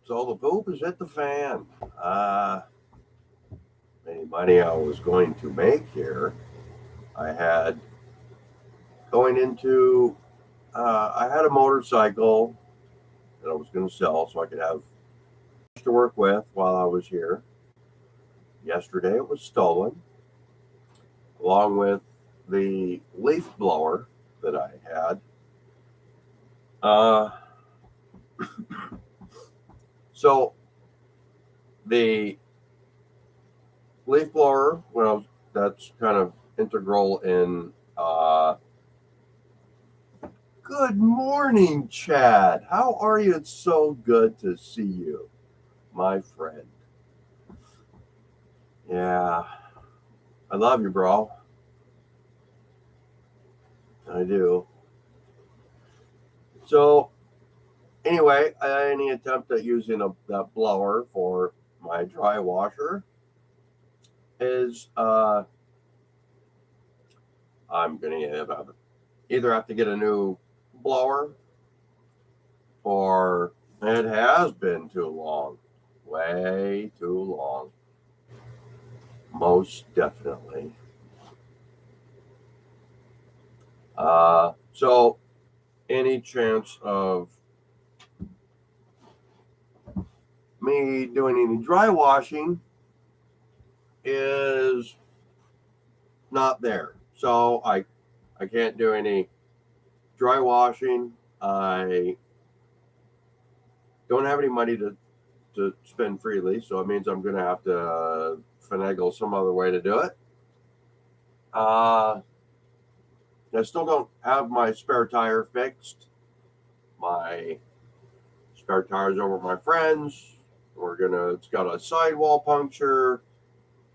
So the poop has hit the fan. Any money I was going to make here, I had going into. I had a motorcycle that I was going to sell so I could have to work with while I was here. Yesterday it was stolen, along with the leaf blower that I had. So the leaf blower, well, that's kind of integral in. Good morning, Chad. How are you? It's so good to see you, my friend. Yeah, I love you, bro. I do. So, anyway, any attempt at using that blower for my dry washer is I'm going to either have to get a new blower, or it has been too long. Way too long. Most definitely. So, any chance of me doing any dry washing is not there. So I can't do any dry washing. I don't have any money to spend freely, so it means I'm going to have to finagle some other way to do it. I still don't have my spare tire fixed. My spare tire's over at my friend's. It's got a sidewall puncture.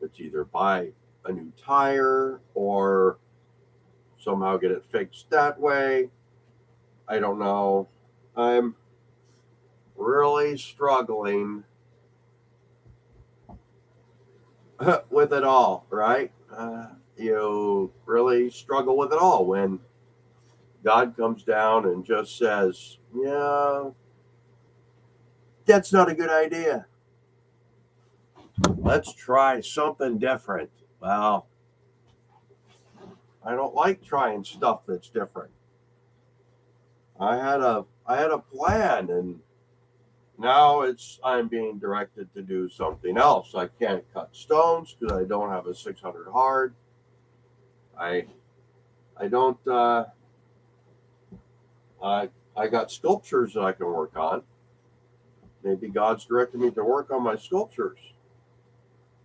It's either buy a new tire or somehow get it fixed that way. I don't know. I'm really struggling with it all, right? You really struggle with it all when God comes down and just says, yeah, that's not a good idea. Let's try something different. Well, I don't like trying stuff that's different. I had a plan, and now I'm being directed to do something else. I can't cut stones because I don't have a 600 hard. I don't. I got sculptures that I can work on. Maybe God's directed me to work on my sculptures.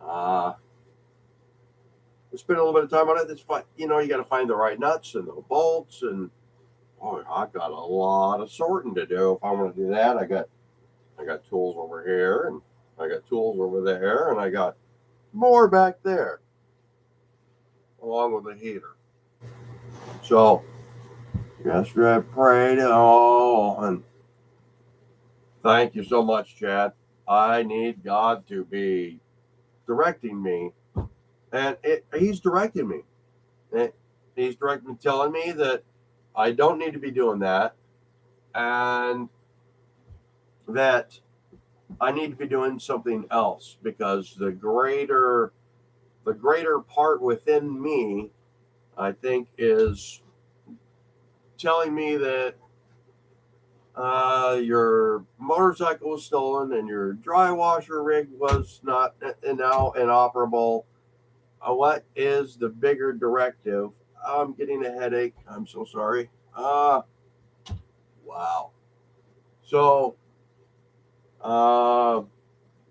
I spend a little bit of time on it. It's fine. You got to find the right nuts and the bolts, and I've got a lot of sorting to do if I want to do that. I got tools over here, and I got tools over there, and I got more back there, along with the heater. So yesterday I prayed, and thank you so much, Chad. I need God to be directing me, and He's directing me. He's directing me, telling me that I don't need to be doing that, and that I need to be doing something else, because the greater part within me, I think, is telling me that your motorcycle was stolen and your dry washer rig was not now inoperable. What is the bigger directive? I'm getting a headache. I'm so sorry. Wow. So,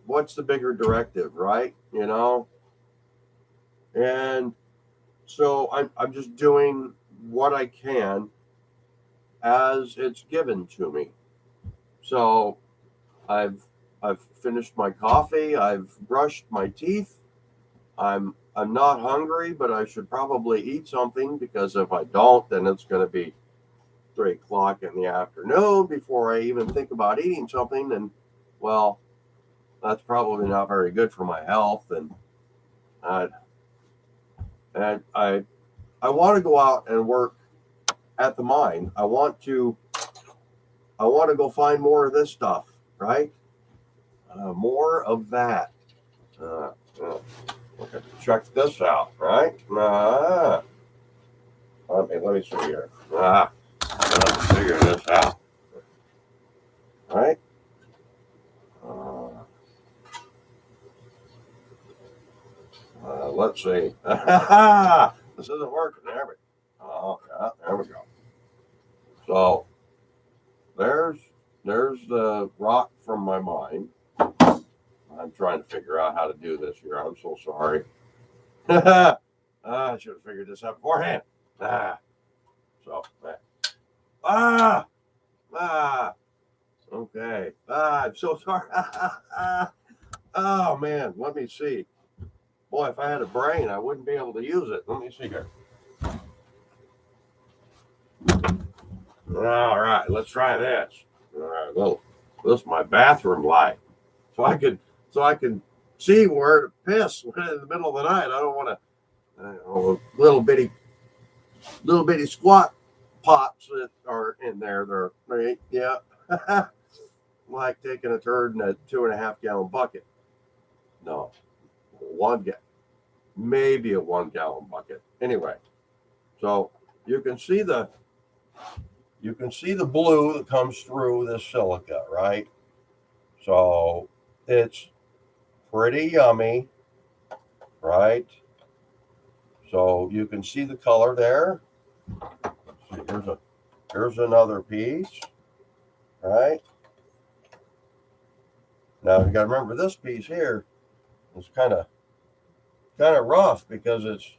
what's the bigger directive, right? And so I'm just doing what I can as it's given to me. So I've finished my coffee. I've brushed my teeth. I'm not hungry, but I should probably eat something, because if I don't, then it's going to be 3 o'clock in the afternoon before I even think about eating something. And well, that's probably not very good for my health. Uh, and I want to go out and work at the mine. I want to go find more of this stuff, right? More of that. Okay, check this out, right? Let me see here. Let's figure this out, right? Let's see. This isn't working. There we go. Oh, yeah, there we go. So there's the rock from my mind. I'm trying to figure out how to do this here. I'm so sorry. I should have figured this out beforehand. So, okay. I'm so sorry. Oh man, let me see. Boy, if I had a brain, I wouldn't be able to use it. Let me see here. All right, let's try this. All right, well, this is my bathroom light, so I can see where to piss in the middle of the night. I don't want to little bitty squat pots that are in there. They're right, yeah, like taking a turd in a 2.5 gallon bucket. No, maybe a 1 gallon bucket. Anyway, so you can see the blue that comes through this silica, right? So it's pretty yummy, right? So you can see the color there. See, here's another piece, right? Now you got to remember this piece here is kind of rough because it's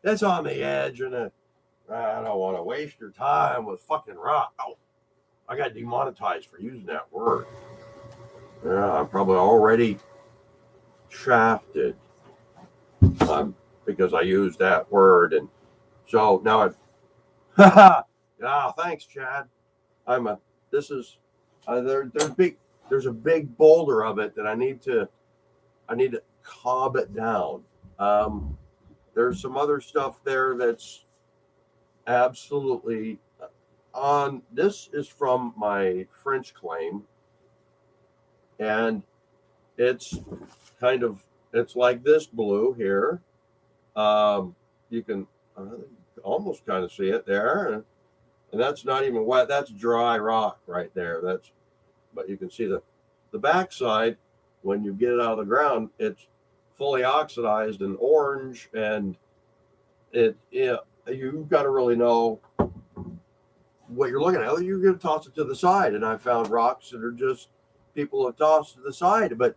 it's on the edge, and I don't want to waste your time with fucking rock. Oh, I got demonetized for using that word. Yeah, I'm probably already shafted because I used that word, and so now thanks, Chad. There's a big boulder of it that I need to cob it down. There's some other stuff there that's absolutely on. This is from my French claim, and it's like this blue here. You can almost kind of see it there, and that's not even wet. That's dry rock right there. But you can see the backside when you get it out of the ground. It's fully oxidized and orange, and you've got to really know what you're looking at. You're going to toss it to the side, and I found rocks that are just people have tossed to the side, but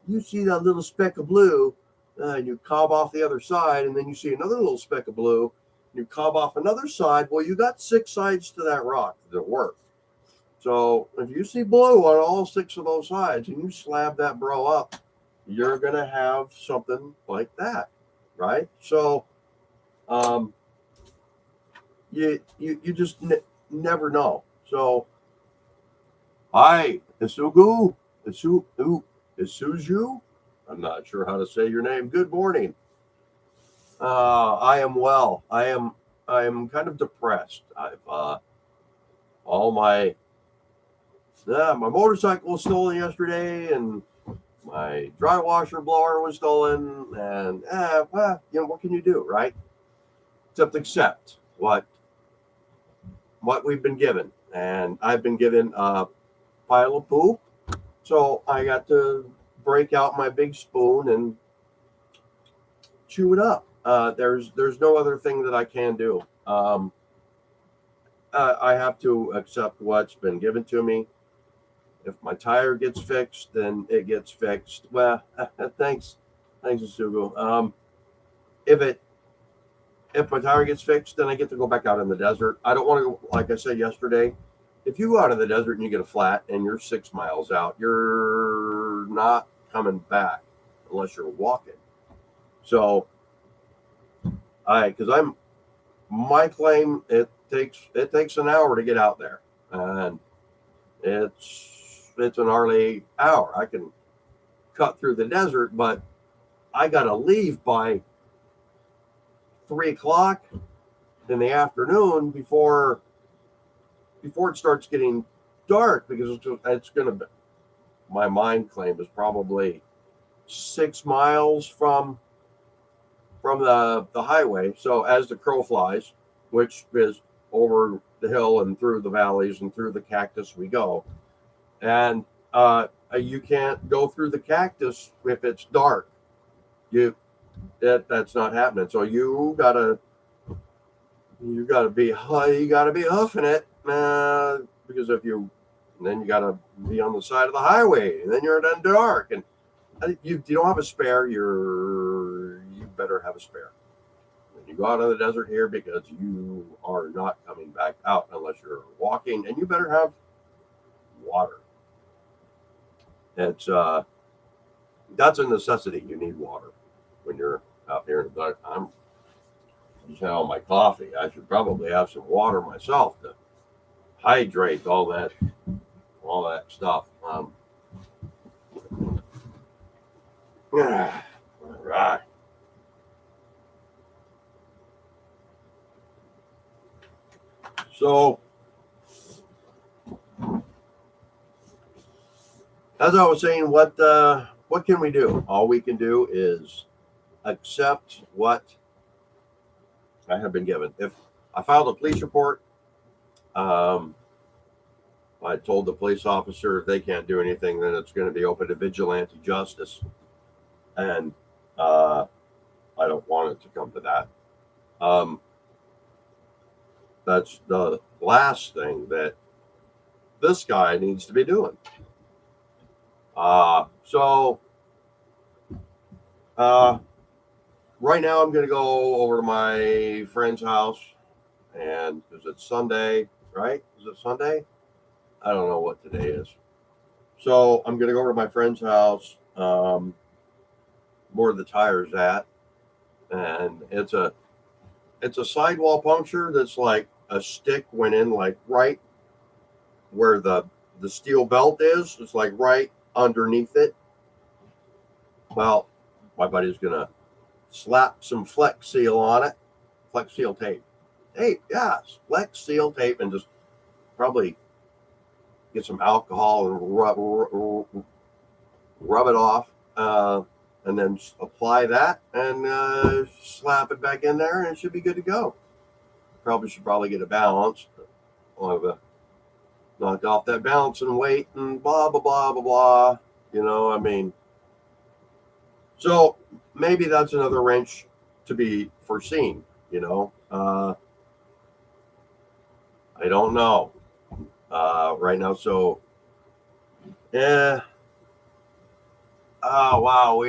you see that little speck of blue, and you cob off the other side, and then you see another little speck of blue, and you cob off another side. Well, you got 6 sides to that rock that work. So if you see blue on all 6 of those sides, and you slab that bro up, you're gonna have something like that, right? So, you just never know. So, hi, Isuju. I'm not sure how to say your name. Good morning. I am well. I am kind of depressed. I've all my motorcycle was stolen yesterday, and my dry washer blower was stolen, and what can you do, right? Except accept what we've been given, and I've been given a pile of poop, so I got to break out my big spoon and chew it up. There's no other thing that I can do. I have to accept what's been given to me. If my tire gets fixed, then it gets fixed. Well, thanks, Isugu. If my tire gets fixed, then I get to go back out in the desert. I don't want to go, like I said yesterday, if you go out in the desert and you get a flat and you're 6 miles out, you're not coming back unless you're walking. So because my claim, it takes an hour to get out there, and it's an early hour. I can cut through the desert, but I got to leave by 3 o'clock in the afternoon before it starts getting dark, because it's going to be, my mind claim is probably 6 miles from the highway. So as the crow flies, which is over the hill and through the valleys and through the cactus we go, and you can't go through the cactus if it's dark. That's not happening. So you gotta be hoofing it, because then you gotta be on the side of the highway, and then you're done dark, and you don't have a spare. You better have a spare when you go out in the desert here, because you are not coming back out unless you're walking, and you better have water. It's that's a necessity. You need water when you're out here in the dark. I'm just having my coffee. I should probably have some water myself to hydrate all that stuff. All right. So, as I was saying, what can we do? All we can do is accept what I have been given. If I filed a police report, I told the police officer if they can't do anything, then it's going to be open to vigilante justice, and I don't want it to come to that. That's the last thing that this guy needs to be doing. So right now I'm going to go over to my friend's house, and because it's Sunday, right? Is it Sunday? I don't know what today is. So I'm going to go over to my friend's house, where the tire's at, and it's a sidewall puncture that's like a stick went in like right where the steel belt is. It's like right underneath it. Well, my buddy's gonna slap some Flex Seal on it, Flex Seal tape. Yes, Flex Seal tape, and just probably get some alcohol and rub it off, and then apply that and slap it back in there, and it should be good to go. Should probably get a balance. I'll have knock off that balance and weight and blah blah blah blah blah. So maybe that's another wrench to be foreseen. I don't know right now. So yeah. Oh wow,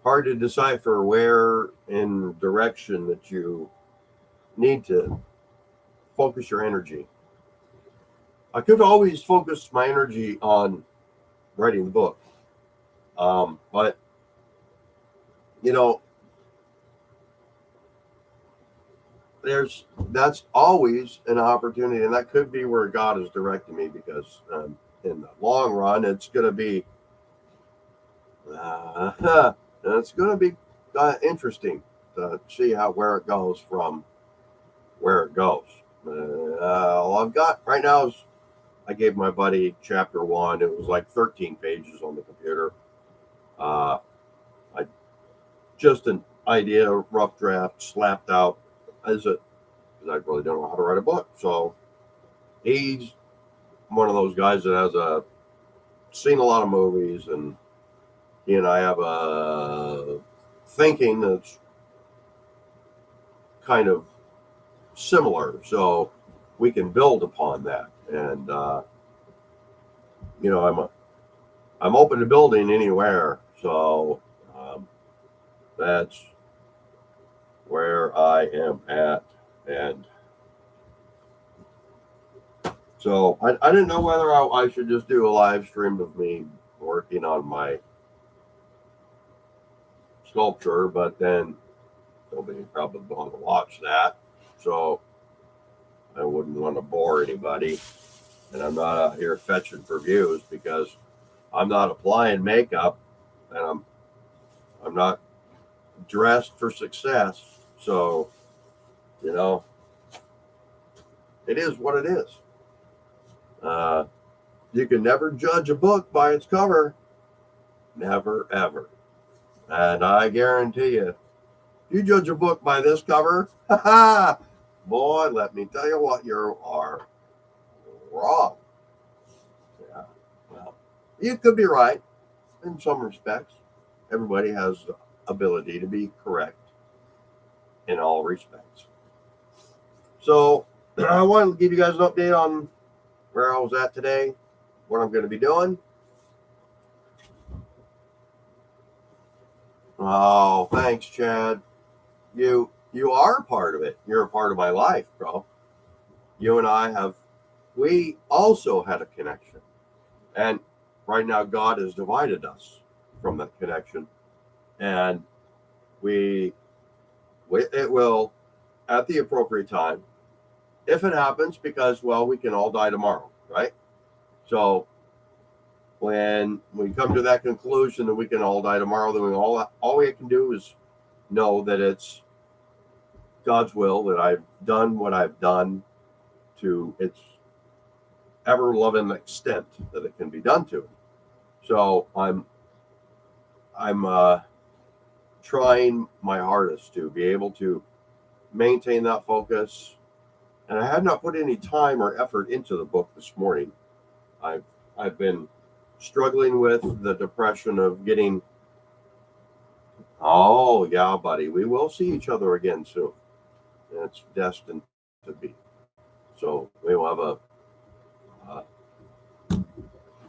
hard to decipher where in direction that you need to focus your energy. I could always focus my energy on writing the book, but that's always an opportunity, and that could be where God is directing me, because in the long run, it's going to be interesting to see where it goes from where it goes. All I've got right now is I gave my buddy chapter 1. It was like 13 pages on the computer. I just an idea, rough draft, slapped out because I really don't know how to write a book. So he's one of those guys that has seen a lot of movies, and he and I have a thinking that's kind of similar, so we can build upon that. And I'm open to building anywhere, so that's where I am at. And so I didn't know whether I should just do a live stream of me working on my sculpture, but then nobody probably want to watch that. So I wouldn't want to bore anybody. And I'm not out here fetching for views because I'm not applying makeup and I'm not dressed for success. So, you know, it is what it is. You can never judge a book by its cover. Never, ever. And I guarantee you, if you judge a book by this cover, boy, let me tell you what, you are wrong. Yeah. Well, you could be right in some respects. Everybody has the ability to be correct in all respects. So I wanted to give you guys an update on where I was at today, what I'm going to be doing. Oh, thanks, Chad. You are a part of it. You're a part of my life, bro. You and we also had a connection. And right now God has divided us from that connection. And it will, at the appropriate time, if it happens, because, well, we can all die tomorrow, right? So when we come to that conclusion that we can all die tomorrow, then all we can do is know that it's God's will, that I've done what I've done to its ever loving extent that it can be done to. So I'm trying my hardest to be able to maintain that focus. And I have not put any time or effort into the book this morning. I've been struggling with the depression of getting. Oh yeah, buddy, we will see each other again soon. It's destined to be. So we will have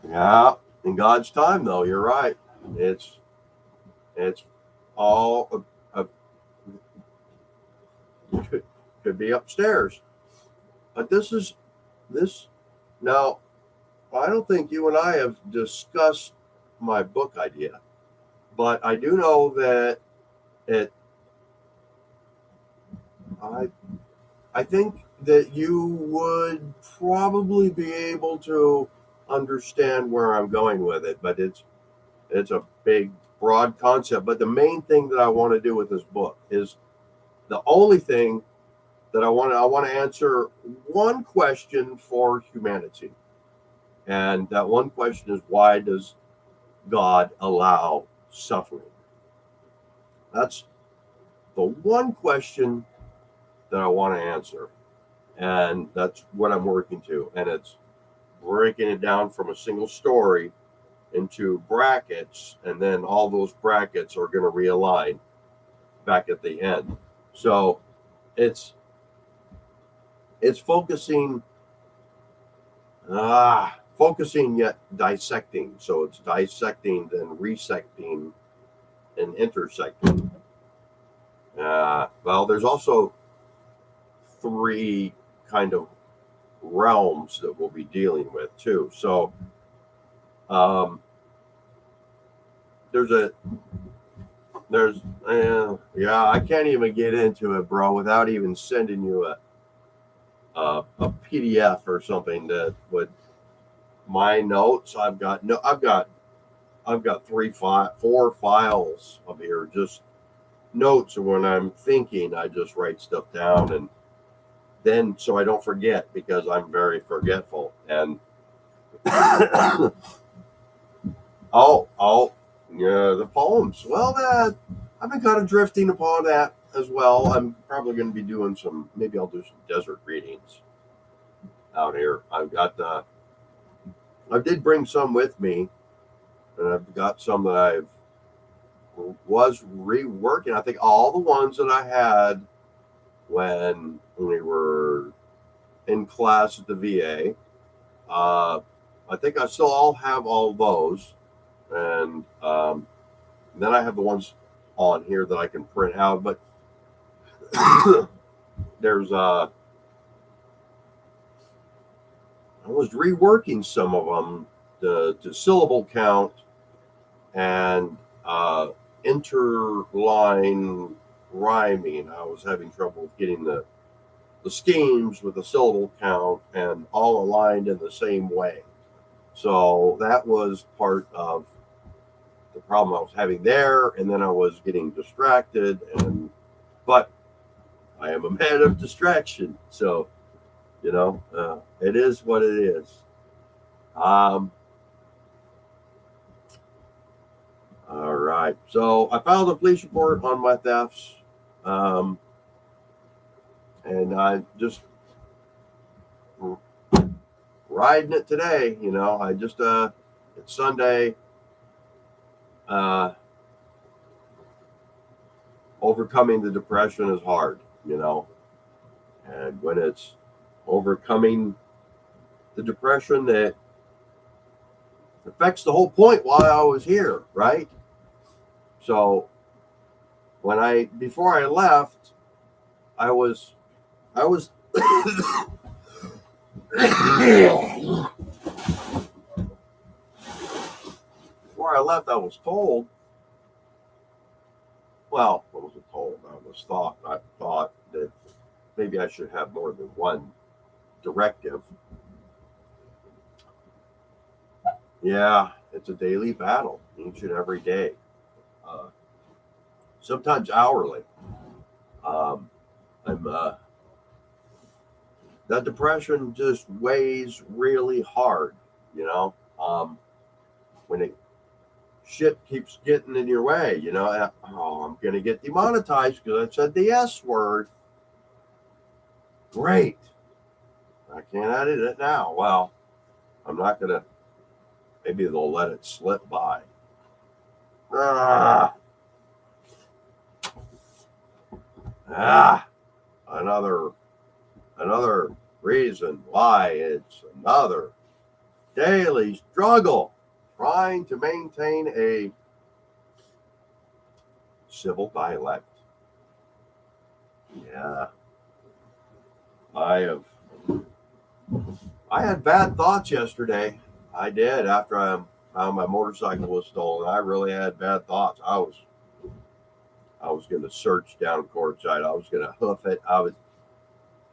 yeah, in God's time, though. You're right. It's all could be upstairs, but this now. I don't think you and I have discussed my book idea, but I do know that it. I think that you would probably be able to understand where I'm going with it, but it's a big, broad concept. But the main thing that I want to do with this book is the only thing that I want to answer one question for humanity. And that one question is, why does God allow suffering? That's the one question that I want to answer. And that's what I'm working to. And it's breaking it down from a single story into brackets. And then all those brackets are going to realign back at the end. So it's focusing yet dissecting. So it's dissecting, then resecting, and intersecting. Well, there's also 3 kind of realms that we'll be dealing with too. So I can't even get into it, bro, without even sending you a PDF or something that would my notes. I've got 4 files of here, just notes. And when I'm thinking, I just write stuff down, and then so I don't forget, because I'm very forgetful. And yeah, the poems. Well, I've been kind of drifting upon that as well. I'm probably going to be doing maybe I'll do some desert readings out here. I did bring some with me, and I've got some that I was reworking. I think all the ones that I had when we were in class at the VA. I think I still all have all those, and then I have the ones on here that I can print out. But there's I was reworking some of them to syllable count and interline rhyming. I was having trouble with getting the schemes with the syllable count and all aligned in the same way. So that was part of the problem I was having there, and then I was getting distracted, but I am a man of distraction, so it is what it is. All right, so I filed a police report on my thefts, and I just riding it today. I just it's Sunday. Overcoming the depression is hard, and when it's overcoming the depression, that affects the whole point why I was here, right? So before I left, I was before I left, I was told. Well, what was it told? I thought that maybe I should have more than one directive. Yeah, it's a daily battle, each and every day. Sometimes hourly. That depression just weighs really hard, when shit keeps getting in your way, I'm going to get demonetized because I said the S word. Great. I can't edit it now. Well, I'm not going to. Maybe they'll let it slip by. Another reason why it's another daily struggle trying to maintain a civil dialect. Yeah. I had bad thoughts yesterday. I did after I found my motorcycle was stolen. I really had bad thoughts. I was going to search down courtside. I was going to hoof it. I was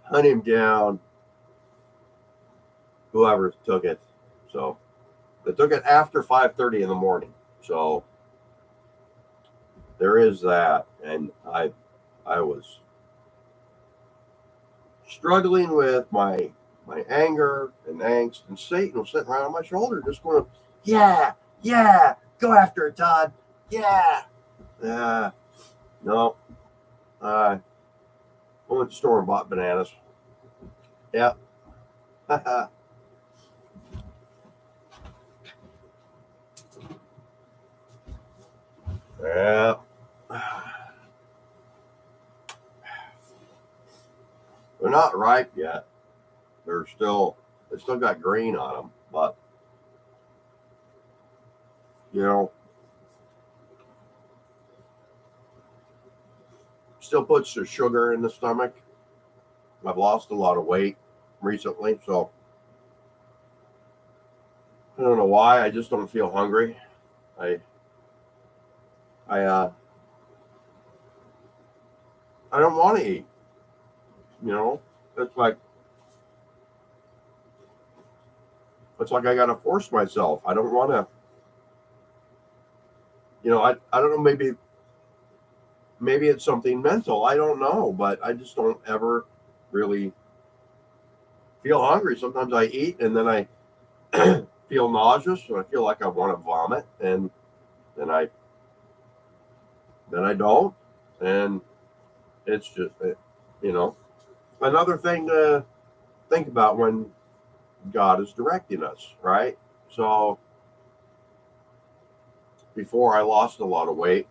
hunt him down. Whoever took it. So they took it after 5:30 in the morning. So there is that, and I was struggling with my anger and angst, and Satan was sitting right on my shoulder, just going, "Yeah, go after it, Todd. Yeah, no, I went to the store and bought bananas. Yeah." Yeah. They're not ripe yet. They still got green on them, but still puts the sugar in the stomach. I've lost a lot of weight recently, so I don't know why. I just don't feel hungry. I don't want to eat. It's like I gotta force myself. I don't want to. I don't know. Maybe it's something mental. I don't know, but I just don't ever really feel hungry. Sometimes I eat and then I feel nauseous, and I feel like I want to vomit, and then I don't, and it's just another thing to think about when God is directing us, right? So before I lost a lot of weight,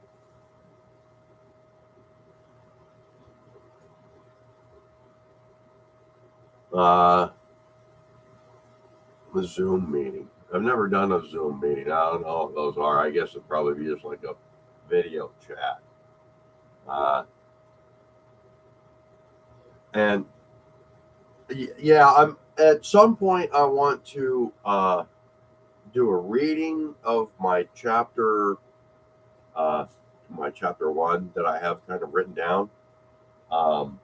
the Zoom meeting. I've never done a Zoom meeting. I don't know what those are. I guess it'd probably be just like a video chat. And yeah, I'm at some point I want to do a reading of my chapter my chapter 1 that I have kind of written down. Um,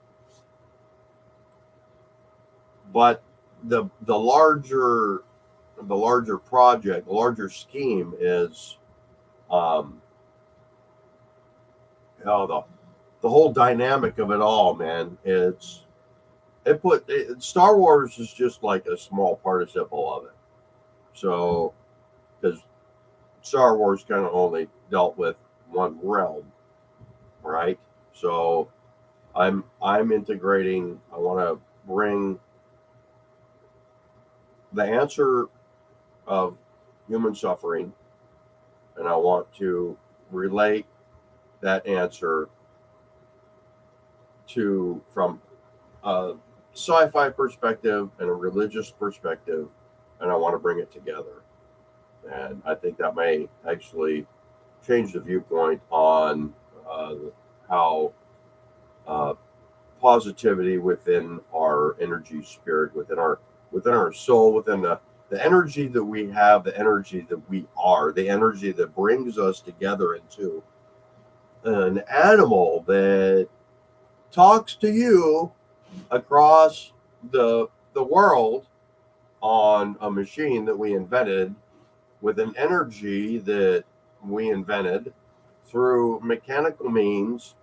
but the larger project, the larger scheme is um, the whole dynamic of it all, man. Star Wars is just like a small participle of it. So because Star Wars kind of only dealt with one realm, right? So I'm integrating. I want to bring the answer of human suffering, and I want to relate that answer from a sci-fi perspective and a religious perspective, and I want to bring it together. And I think that may actually change the viewpoint on how positivity within our energy spirit, within our soul, within the energy that we have, the energy that we are, the energy that brings us together into an animal that talks to you across the world on a machine that we invented with an energy that we invented through mechanical means,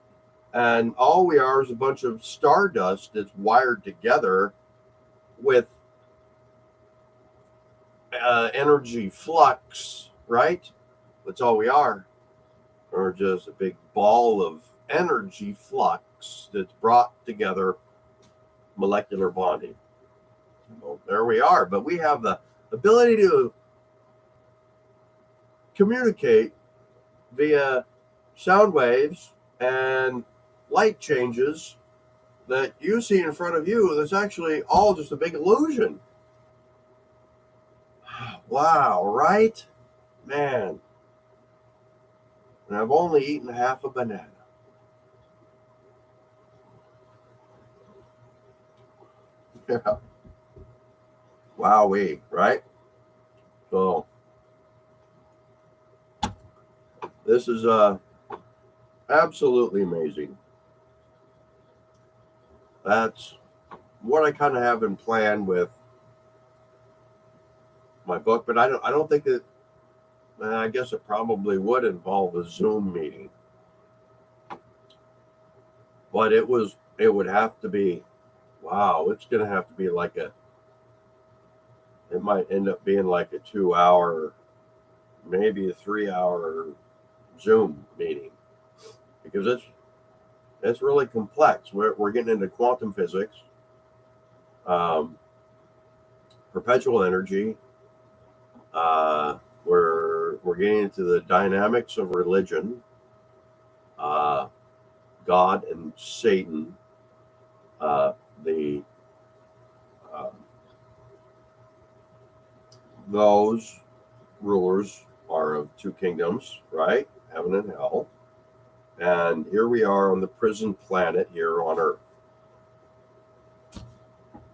and all we are is a bunch of stardust that's wired together with energy flux, right? That's all we are. We're just a big ball of energy flux that's brought together, molecular bonding. Well, there we are. But we have the ability to communicate via sound waves and light changes that you see in front of you. That's actually all just a big illusion. Wow, right? Man. And I've only eaten half a banana. Yeah. Wowee, right? So this is absolutely amazing. That's what I kind of have in plan with my book, but I don't think that. I guess it probably would involve a Zoom meeting, but it would have to be. Wow, it's going to have to be like it might end up being like a 2 hour, maybe a 3 hour Zoom meeting, because it's really complex. We're getting into quantum physics, um, perpetual energy. We're getting into the dynamics of religion, uh, God and Satan. The uh, those rulers are of two kingdoms, right? Heaven and hell. And here we are on the prison planet here on Earth.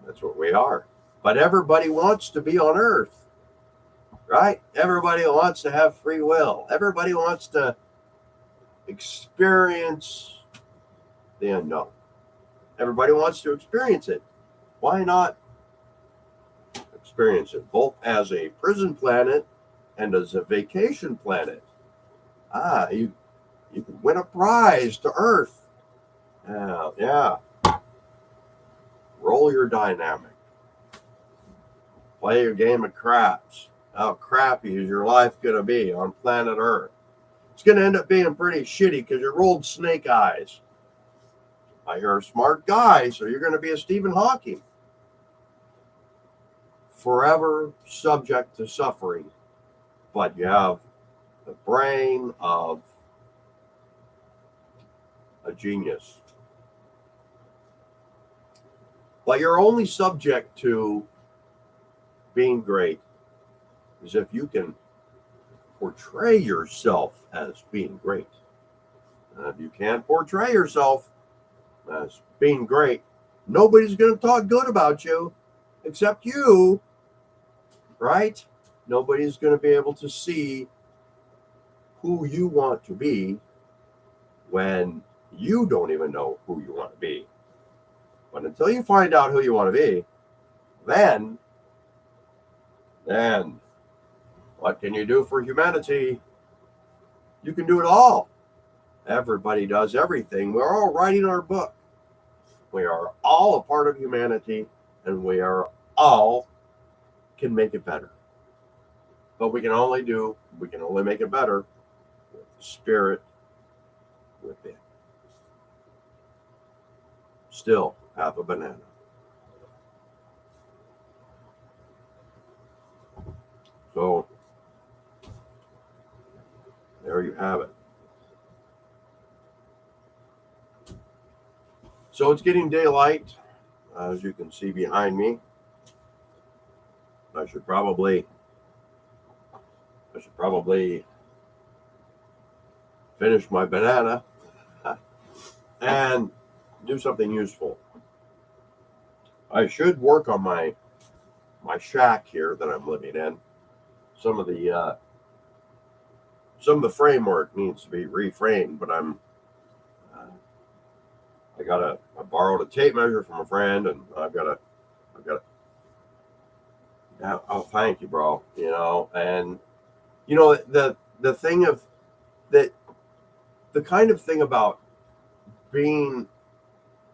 That's what we are. But everybody wants to be on Earth, right? Everybody wants to have free will. Everybody wants to experience the unknown. Everybody wants to experience it. Why not experience it both as a prison planet and as a vacation planet? You can win a prize to Earth. Yeah. Roll your dynamic. Play your game of craps. How crappy is your life going to be on planet Earth? It's going to end up being pretty shitty because you rolled snake eyes. You're a smart guy, so you're going to be a Stephen Hawking. Forever subject to suffering, but you have the brain of a genius. But you're only subject to being great is if you can portray yourself as being great. If you can't portray yourself as being great, nobody's going to talk good about you except you, right? Nobody's going to be able to see who you want to be when you don't even know who you want to be. But until you find out who you want to be, then what can you do for humanity? You can do it all. Everybody does everything. We're all writing our book. We are all a part of humanity, and we are all can make it better. But we can only make it better with the spirit within. Still have a banana. So there you have it. So it's getting daylight, as you can see behind me. I should probably finish my banana and do something useful. I should work on my shack here that I'm living in. Some of the framework needs to be reframed, but I borrowed a tape measure from a friend, and I've got to. Oh, thank you, bro. And the thing of that, the kind of thing about being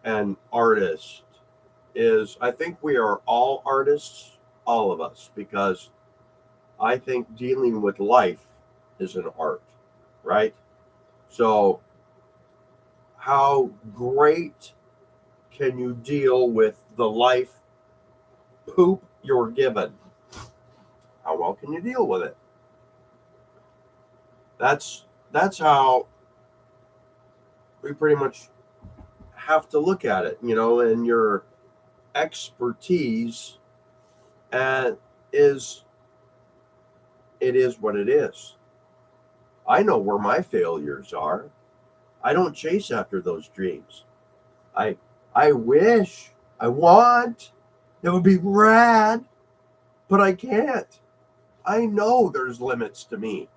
an artist is, I think we are all artists, all of us, because I think dealing with life is an art, right? So, how great can you deal with the life poop you're given? How well can you deal with it? That's how we pretty much have to look at it, and your expertise is what it is. I know where my failures are. I don't chase after those dreams. I wish, I want, it would be rad, but I can't. I know there's limits to me.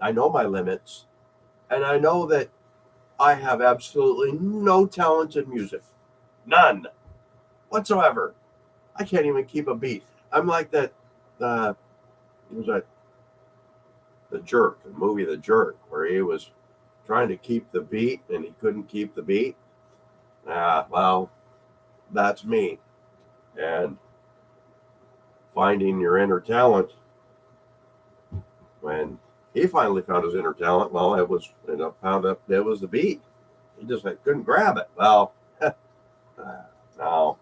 I know my limits, and I know that I have absolutely no talent in music. None whatsoever. I can't even keep a beat. I'm like that, was that The Jerk, the movie The Jerk, where he was trying to keep the beat and he couldn't keep the beat. Well, that's me. And finding your inner talent, when he finally found his inner talent, well, it was the beat. He just couldn't grab it. Well, no.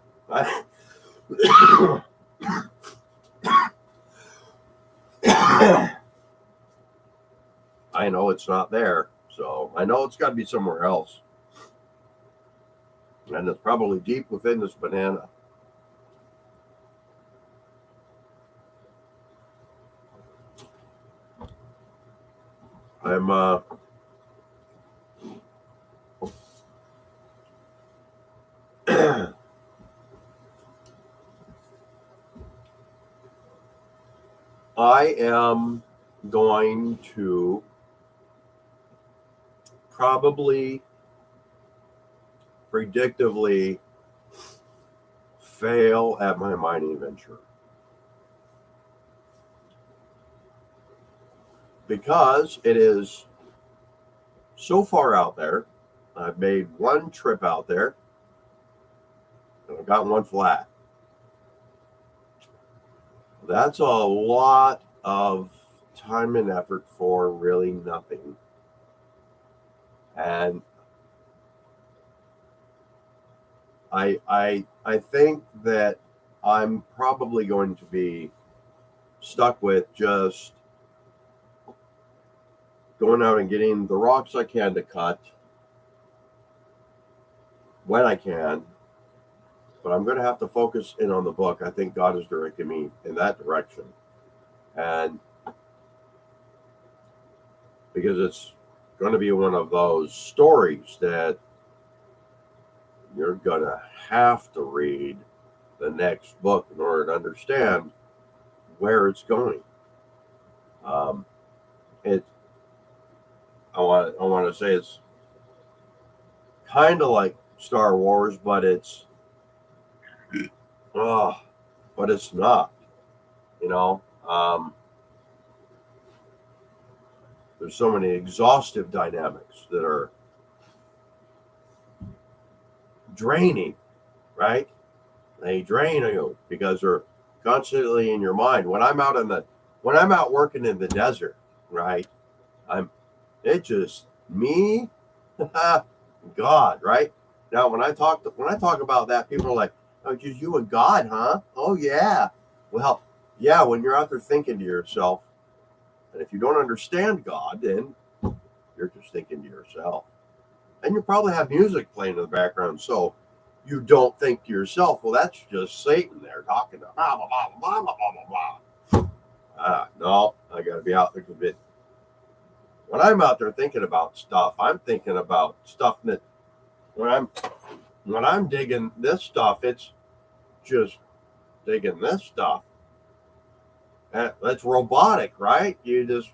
I know it's not there, so I know it's got to be somewhere else. And it's probably deep within this banana. I am going to probably predictively fail at my mining venture, because it is so far out there. I've made one trip out there, and I've got one flat. That's a lot of time and effort for really nothing. And I think that I'm probably going to be stuck with just going out and getting the rocks I can to cut when I can. But I'm going to have to focus in on the book. I think God is directing me in that direction. And because it's going to be one of those stories that you're going to have to read the next book in order to understand where it's going. I want to say kind of like Star Wars, but it's but it's not. You know, there's so many exhaustive dynamics that are draining, right? They drain you because they're constantly in your mind. When I'm out working in the desert, right? It's just me, God, right? Now when I talk about that, people are like, "Oh, just you and God, huh?" Oh yeah. Well, yeah. When you're out there thinking to yourself, and if you don't understand God, then you're just thinking to yourself, and you probably have music playing in the background, so you don't think to yourself, "Well, that's just Satan there talking to blah blah blah blah blah blah blah." No, I got to be out there a bit. When I'm out there thinking about stuff, I'm thinking about stuff that when I'm digging this stuff, it's just digging this stuff. That's robotic, right? You just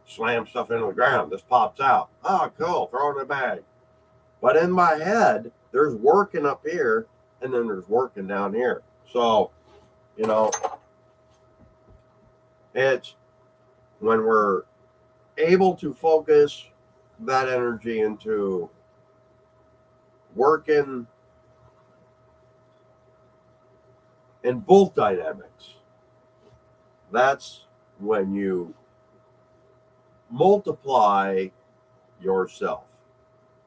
slam stuff into the ground. This pops out. Oh, cool. Throw it in a bag. But in my head, there's working up here, and then there's working down here. So, you know, it's when we're able to focus that energy into working in both dynamics, that's when you multiply yourself.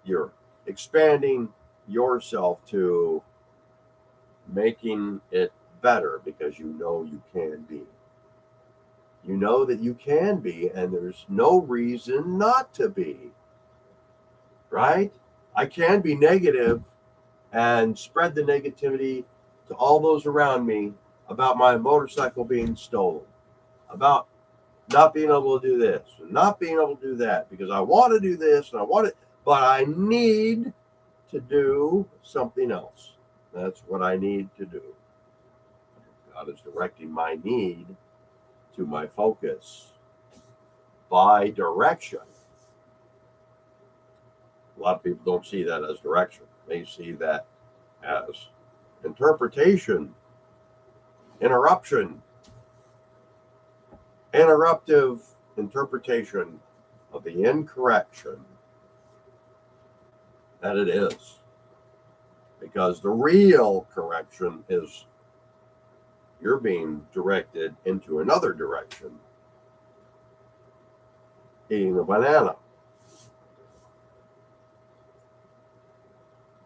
You're expanding yourself to making it better because you know you can be. You know that you can be, and there's no reason not to be. Right? I can be negative and spread the negativity to all those around me about my motorcycle being stolen, about not being able to do this and not being able to do that because I want to do this and I want it, but I need to do something else. That's what I need to do. God is directing my need to my focus by direction. A lot of people don't see that as direction. They see that as interpretation, interruption, interruptive interpretation of the incorrection that it is. Because the real correction is you're being directed into another direction, eating a banana.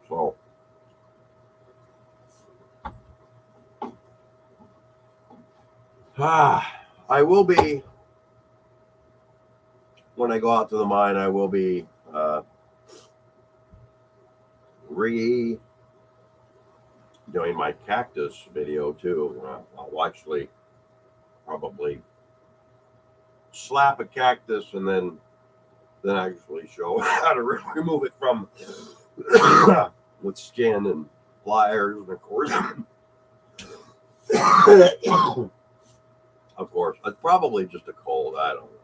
So, I will be, when I go out to the mine, I will be doing my cactus video too. I'll actually probably slap a cactus and then actually show how to remove it from with skin and pliers, and of course it's probably just a cold, I don't know,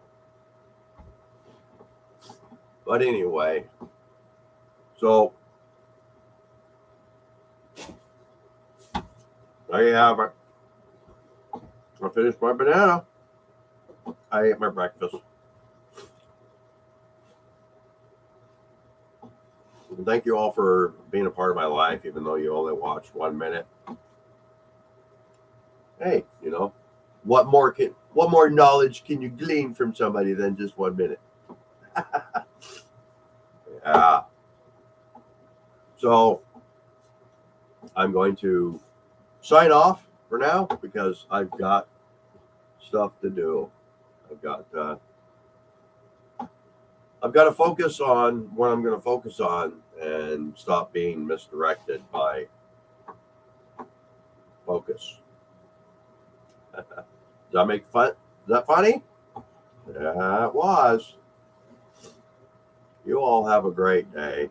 but anyway, so there you have it. I finished my banana. I ate my breakfast. And thank you all for being a part of my life, even though you only watched 1 minute. Hey, what more knowledge can you glean from somebody than just 1 minute? Yeah. So I'm going to sign off for now because I've got stuff to do. I've got to focus on what I'm going to focus on and stop being misdirected by focus. Does that make fun? Is that funny? Yeah, it was. You all have a great day.